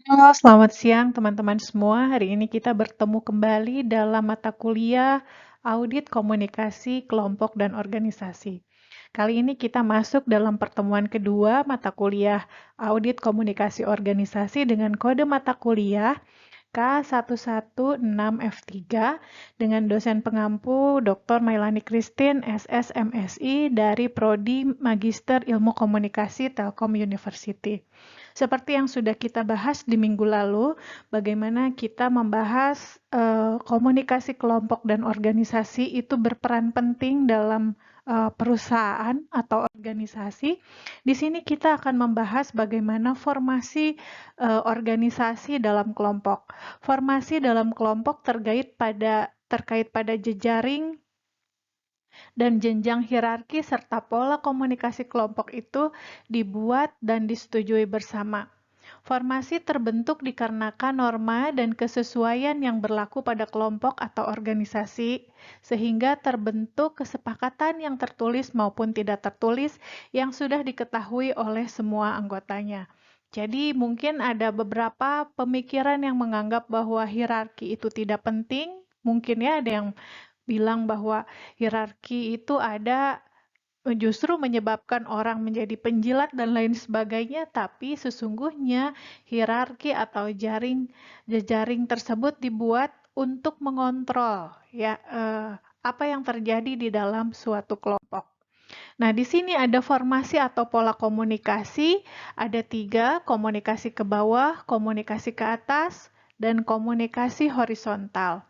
Halo, selamat siang teman-teman semua. Hari ini kita bertemu kembali dalam mata kuliah Audit Komunikasi Kelompok dan Organisasi. Kali ini kita masuk dalam pertemuan kedua mata kuliah Audit Komunikasi Organisasi dengan kode mata kuliah K116F3 dengan dosen pengampu Dr. Mailani Christine, SSMSI dari Prodi Magister Ilmu Komunikasi Telkom University. Seperti yang sudah kita bahas di minggu lalu, bagaimana kita membahas komunikasi kelompok dan organisasi itu berperan penting dalam perusahaan atau organisasi. Di sini kita akan membahas bagaimana formasi organisasi dalam kelompok. Formasi dalam kelompok terkait pada jejaring dan jenjang hierarki serta pola komunikasi kelompok itu dibuat dan disetujui bersama. Formasi terbentuk dikarenakan norma dan kesesuaian yang berlaku pada kelompok atau organisasi, sehingga terbentuk kesepakatan yang tertulis maupun tidak tertulis yang sudah diketahui oleh semua anggotanya. Jadi mungkin ada beberapa pemikiran yang menganggap bahwa hierarki itu tidak penting. Mungkin ya ada yang bilang bahwa hierarki itu ada justru menyebabkan orang menjadi penjilat dan lain sebagainya, tapi sesungguhnya hierarki atau jejaring tersebut dibuat untuk mengontrol ya apa yang terjadi di dalam suatu kelompok. Nah, di sini ada formasi atau pola komunikasi, ada 3, komunikasi ke bawah, komunikasi ke atas, dan komunikasi horizontal.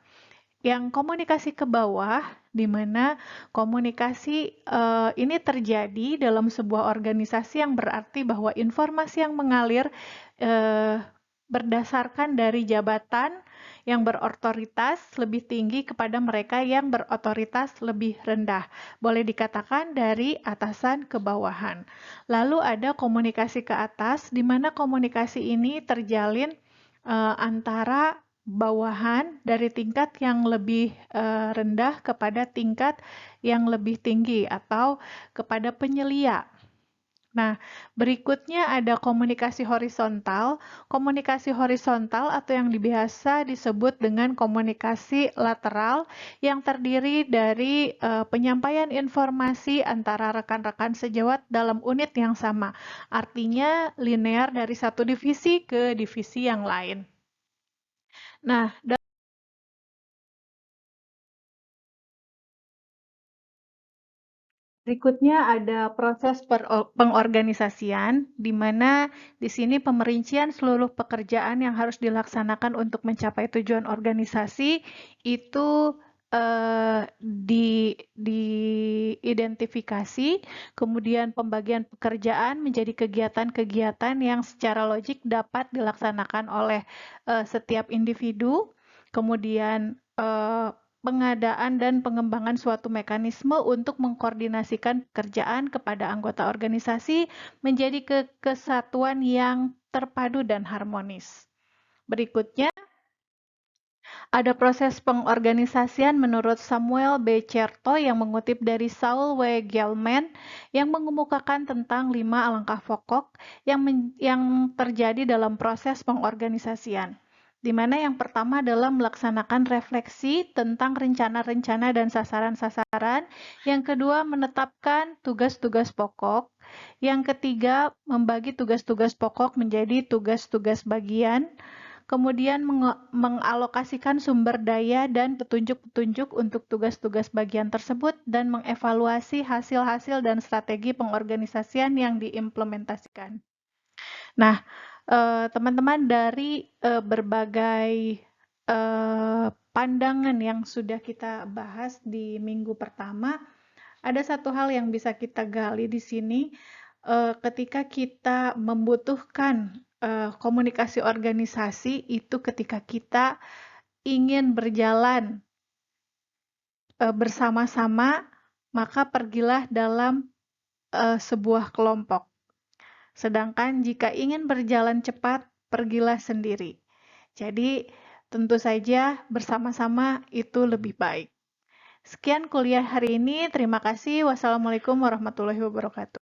Yang komunikasi ke bawah, di mana komunikasi ini terjadi dalam sebuah organisasi yang berarti bahwa informasi yang mengalir eh, berdasarkan dari jabatan yang berotoritas lebih tinggi kepada mereka yang berotoritas lebih rendah. Boleh dikatakan dari atasan ke bawahan. Lalu ada komunikasi ke atas, di mana komunikasi ini terjalin antara bawahan dari tingkat yang lebih rendah kepada tingkat yang lebih tinggi atau kepada penyelia. Nah, berikutnya ada komunikasi horizontal. Komunikasi horizontal atau yang biasa disebut dengan komunikasi lateral yang terdiri dari penyampaian informasi antara rekan-rekan sejawat dalam unit yang sama. Artinya linear dari satu divisi ke divisi yang lain. Nah, berikutnya ada proses pengorganisasian, di mana di sini pemerincian seluruh pekerjaan yang harus dilaksanakan untuk mencapai tujuan organisasi itu diidentifikasi, kemudian pembagian pekerjaan menjadi kegiatan-kegiatan yang secara logik dapat dilaksanakan oleh setiap individu, kemudian pengadaan dan pengembangan suatu mekanisme untuk mengkoordinasikan pekerjaan kepada anggota organisasi menjadi kesatuan yang terpadu dan harmonis. Berikutnya, ada proses pengorganisasian menurut Samuel B. Chertoh yang mengutip dari Saul W. Gelman yang mengemukakan tentang 5 alangkah pokok yang terjadi dalam proses pengorganisasian. Di mana yang pertama adalah melaksanakan refleksi tentang rencana-rencana dan sasaran-sasaran. Yang kedua, menetapkan tugas-tugas pokok. Yang ketiga, membagi tugas-tugas pokok menjadi tugas-tugas bagian. Kemudian mengalokasikan sumber daya dan petunjuk-petunjuk untuk tugas-tugas bagian tersebut dan mengevaluasi hasil-hasil dan strategi pengorganisasian yang diimplementasikan. Nah, teman-teman dari berbagai pandangan yang sudah kita bahas di minggu pertama, ada satu hal yang bisa kita gali di sini ketika kita membutuhkan komunikasi organisasi itu ketika kita ingin berjalan bersama-sama, maka pergilah dalam sebuah kelompok. Sedangkan jika ingin berjalan cepat, pergilah sendiri. Jadi, tentu saja bersama-sama itu lebih baik. Sekian kuliah hari ini. Terima kasih. Wassalamualaikum warahmatullahi wabarakatuh.